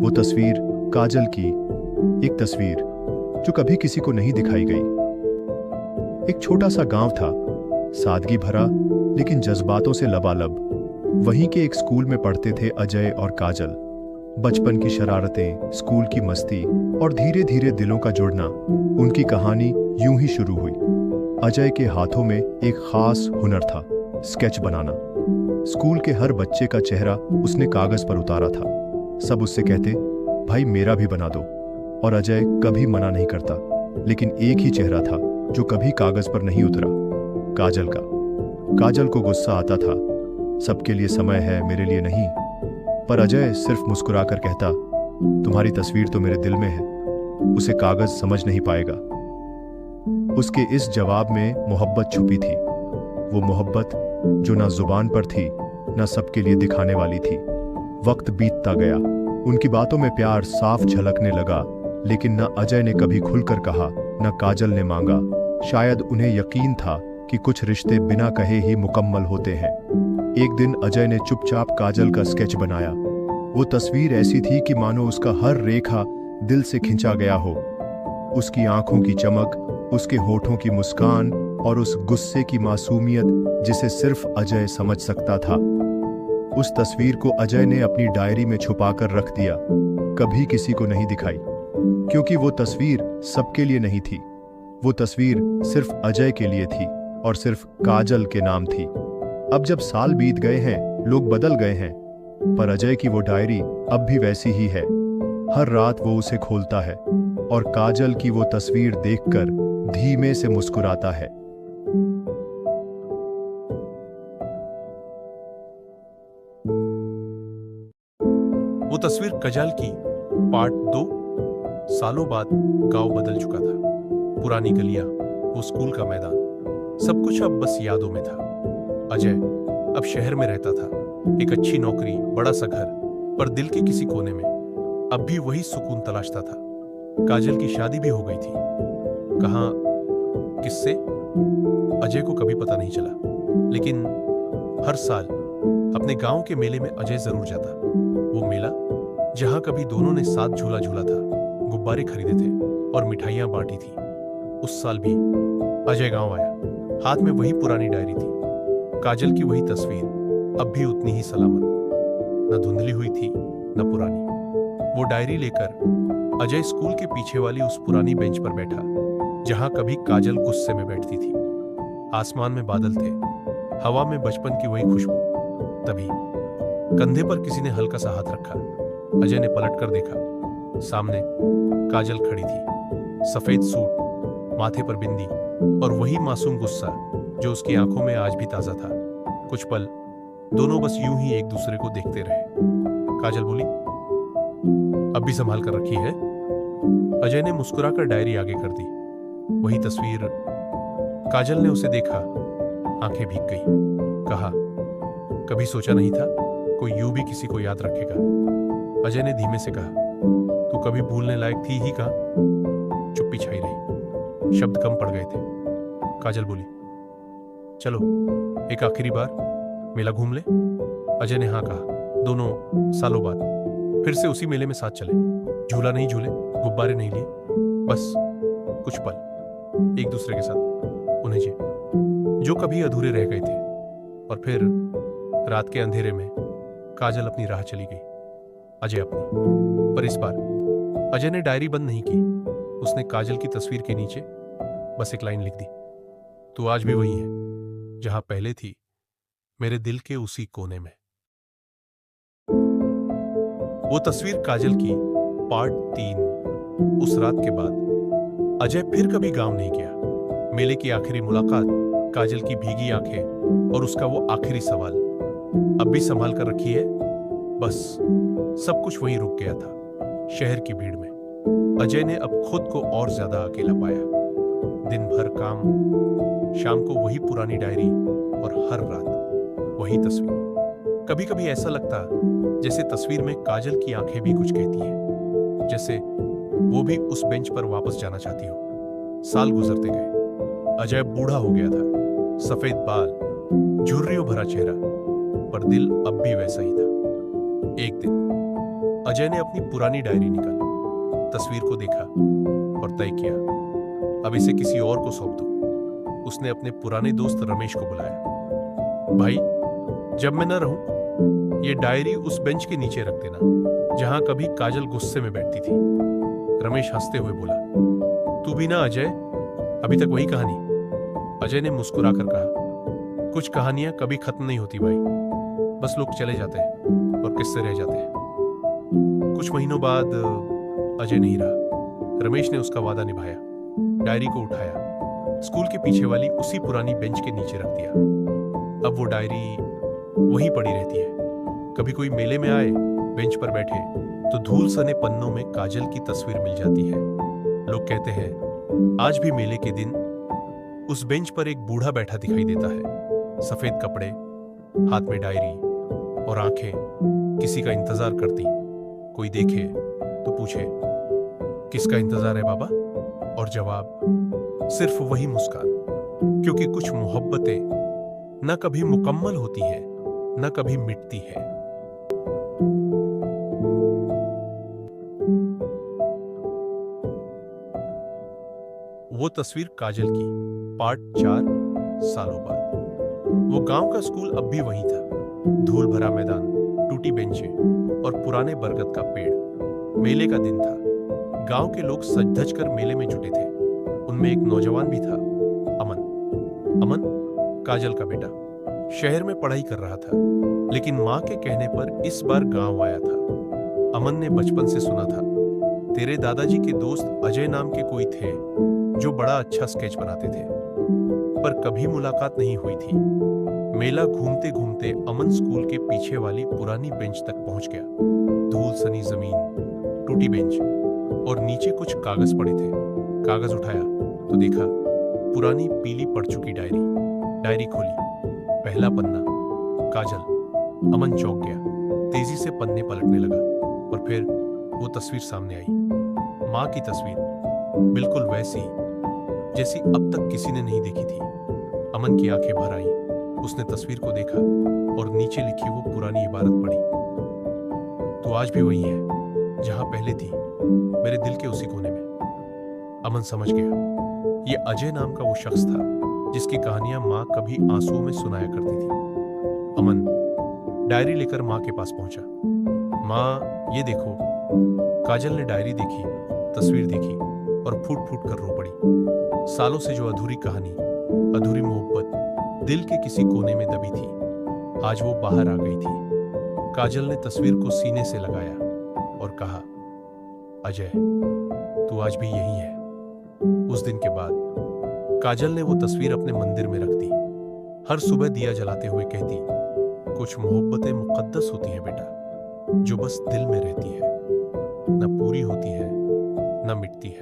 वो तस्वीर काजल की, एक तस्वीर जो कभी किसी को नहीं दिखाई गई। एक छोटा सा गांव था, सादगी भरा लेकिन जज्बातों से लबालब। वहीं के एक स्कूल में पढ़ते थे अजय और काजल। बचपन की शरारतें, स्कूल की मस्ती और धीरे धीरे दिलों का जुड़ना, उनकी कहानी यूं ही शुरू हुई। अजय के हाथों में एक खास हुनर था, स्केच बनाना। स्कूल के हर बच्चे का चेहरा उसने कागज पर उतारा था। सब उससे कहते, भाई मेरा भी बना दो। और अजय कभी मना नहीं करता। लेकिन एक ही चेहरा था जो कभी कागज पर नहीं उतरा, काजल का। काजल को गुस्सा आता था, सबके लिए समय है, मेरे लिए नहीं। पर अजय सिर्फ मुस्कुराकर कहता, तुम्हारी तस्वीर तो मेरे दिल में है, उसे कागज समझ नहीं पाएगा। उसके इस जवाब में मोहब्बत छुपी थी, वो मोहब्बत जो ना जुबान पर थी, ना सबके लिए दिखाने वाली थी। वक्त बीतता गया, उनकी बातों में प्यार साफ झलकने लगा। लेकिन ना अजय ने कभी खुलकर कहा, ना काजल ने मांगा। शायद उन्हें यकीन था कि कुछ रिश्ते बिना कहे ही मुकम्मल होते हैं। एक दिन अजय ने चुपचाप काजल का स्केच बनाया। वो तस्वीर ऐसी थी कि मानो उसका हर रेखा दिल से खिंचा गया हो। उसकी आंखों की चमक, उसके होठों की मुस्कान और उस गुस्से की मासूमियत जिसे सिर्फ अजय समझ सकता था। उस तस्वीर को अजय ने अपनी डायरी में छुपाकर रख दिया, कभी किसी को नहीं दिखाई, क्योंकि वो तस्वीर सबके लिए नहीं थी। वो तस्वीर सिर्फ अजय के लिए थी और सिर्फ काजल के नाम थी। अब जब साल बीत गए हैं, लोग बदल गए हैं, पर अजय की वो डायरी अब भी वैसी ही है। हर रात वो उसे खोलता है और काजल की वो तस्वीर देखकर धीमे से मुस्कुराता है। वो तस्वीर काजल की पार्ट 2। सालों बाद गांव बदल चुका था। पुरानी गलियां, वो स्कूल का मैदान, सब कुछ अब बस यादों में था। अजय अब शहर में रहता था, एक अच्छी नौकरी, बड़ा सा घर, पर दिल के किसी कोने में अब भी वही सुकून तलाशता था। काजल की शादी भी हो गई थी। कहाँ, किससे, अजय को कभी पता नहीं चला। लेकिन हर साल अपने गांव के मेले में अजय जरूर जाता। वो मेला जहां कभी दोनों ने साथ झूला झूला था, गुब्बारे खरीदे थे और मिठाइयां बांटी थी। उस साल भी अजय गांव आया। हाथ में वही पुरानी डायरी थी, काजल की वही तस्वीर, अब भी उतनी ही सलामत, न धुंधली हुई थी न पुरानी। वो डायरी लेकर अजय स्कूल के पीछे वाली उस पुरानी बेंच पर बैठा जहां कभी काजल गुस्से में बैठती थी। आसमान में बादल थे, हवा में बचपन की वही खुशबू। तभी कंधे पर किसी ने हल्का सा हाथ रखा। अजय ने पलट कर देखा, सामने काजल खड़ी थी। सफेद सूट, माथे पर बिंदी और वही मासूम गुस्सा जो उसकी आंखों में आज भी ताजा था। कुछ पल दोनों बस यूं ही एक दूसरे को देखते रहे। काजल बोली, अब भी संभाल कर रखी है? अजय ने मुस्कुराकर डायरी आगे कर दी। वही तस्वीर। काजल ने उसे देखा, आंखें भीग गई। कहा, कभी सोचा नहीं था कोई यूं भी किसी को याद रखेगा। अजय ने धीमे से कहा, तू कभी भूलने लायक थी ही कहां? चुप्पी छाई रही, शब्द कम पड़ गए थे। काजल बोली, चलो एक आखिरी बार मेला घूम ले। अजय ने हाँ कहा। दोनों सालों बाद फिर से उसी मेले में साथ चले। झूला नहीं झूले, गुब्बारे नहीं लिए, बस कुछ पल एक दूसरे के साथ, उन्हें जो कभी अधूरे रह गए थे। और फिर रात के अंधेरे में काजल अपनी राह चली गई, अजय अपनी। पर इस बार अजय ने डायरी बंद नहीं की। उसने काजल की तस्वीर के नीचे बस एक लाइन लिख दी, तू आज भी वही है जहां पहले थी, मेरे दिल के उसी कोने में। वो तस्वीर काजल की पार्ट 3। उस रात के बाद अजय फिर कभी गांव नहीं गया। मेले की आखिरी मुलाकात, काजल की भीगी आंखें और उसका वो आखिरी सवाल, अब भी संभाल कर रखी है? बस सब कुछ वहीं रुक गया था, शहर की भीड़ में। अजय ने अब खुद को और ज्यादा अकेला पाया। दिन भर काम, शाम को वही पुरानी डायरी और हर रात वही तस्वीर। कभी कभी ऐसा लगता जैसे तस्वीर में काजल की आंखें भी कुछ कहती हैं, जैसे वो भी उस बेंच पर वापस जाना चाहती हो। साल गुजरते गए, अजय बूढ़ा हो गया था, सफेद बाल, झुर्रियों भरा चेहरा, पर दिल अब भी वैसा ही था। एक दिन अजय ने अपनी पुरानी डायरी निकाली, तस्वीर को देखा और तय किया, अब इसे किसी और को सौंप दो। उसने अपने पुराने दोस्त रमेश को बुलाया। भाई, जब मैं न रहूं, ये डायरी उस बेंच के नीचे रख देना जहां कभी काजल गुस्से में बैठती थी। रमेश हंसते हुए बोला, तू भी ना अजय, अभी तक वही कहानी। अजय ने मुस्कुराकर कहा, कुछ कहानियां कभी खत्म नहीं होती भाई, बस लोग चले जाते हैं और किस्से रह जाते हैं। कुछ महीनों बाद अजय नहीं रहा। रमेश ने उसका वादा निभाया, डायरी को उठाया, स्कूल के पीछे वाली उसी पुरानी बेंच के नीचे रख दिया। अब वो डायरी वहीं पड़ी रहती है। कभी कोई मेले में आए, बेंच पर बैठे, तो धूल सने पन्नों में काजल की तस्वीर मिल जाती है। लोग कहते हैं आज भी मेले के दिन उस बेंच पर एक बूढ़ा बैठा दिखाई देता है, सफेद कपड़े, हाथ में डायरी और आंखें किसी का इंतजार करती। कोई देखे तो पूछे, किसका इंतजार है बाबा? और जवाब सिर्फ वही मुस्कान, क्योंकि कुछ मोहब्बतें न कभी मुकम्मल होती हैं, न कभी मिटती है। वो तस्वीर काजल की, पार्ट 4, सालों बाद। वो गांव का स्कूल अब भी वही था, धूल भरा मैदान, टूटी बेंचें और पुराने बरगद का पेड़। मेले का दिन था, गांव के लोग सज धज कर मेले में जुटे थे। उनमें एक नौजवान भी था, अमन। अमन काजल का बेटा, शहर में पढ़ाई कर रहा था, लेकिन मां के कहने पर इस बार गांव आया था। अमन ने बचपन से सुना था, तेरे दादाजी के दोस्त अजय नाम के कोई थे जो बड़ा अच्छा स्केच बनाते थे, पर कभी मुलाकात नहीं हुई थी। मेला घूमते घूमते अमन स्कूल के पीछे वाली पुरानी बेंच तक पहुंच गया। धूल सनी जमीन, टूटी बेंच और नीचे कुछ कागज पड़े थे। कागज उठाया तो देखा पुरानी पीली पड़ चुकी डायरी। डायरी खोली, पहला पन्ना, काजल। अमन चौंक गया, तेजी से पन्ने पलटने लगा और फिर वो तस्वीर सामने आई। मां की तस्वीर, बिल्कुल वैसी जैसी अब तक किसी ने नहीं देखी थी। अमन की आंखें भर आईं। उसने तस्वीर को देखा और नीचे लिखी वो पुरानी इबारत पढ़ी, तो आज भी वही है जहां पहले थी, मेरे दिल के उसी कोने में। अमन समझ गया, ये अजय नाम का वो शख्स था जिसकी कहानियां मां कभी आंसुओं में सुनाया करती थी। अमन डायरी लेकर मां के पास पहुंचा। मां, ये देखो। काजल ने डायरी देखी, तस्वीर देखी और फूट फूट कर रो पड़ी। सालों से जो अधूरी कहानी, अधूरी मोहब्बत दिल के किसी कोने में दबी थी, आज वो बाहर आ गई थी। काजल ने तस्वीर को सीने से लगाया और कहा, अजय, तू आज भी यही है। उस दिन के बाद काजल ने वो तस्वीर अपने मंदिर में रख दी। हर सुबह दिया जलाते हुए कहती, कुछ मोहब्बतें मुकद्दस होती हैं बेटा, जो बस दिल में रहती है, न पूरी होती है, न मिटती है।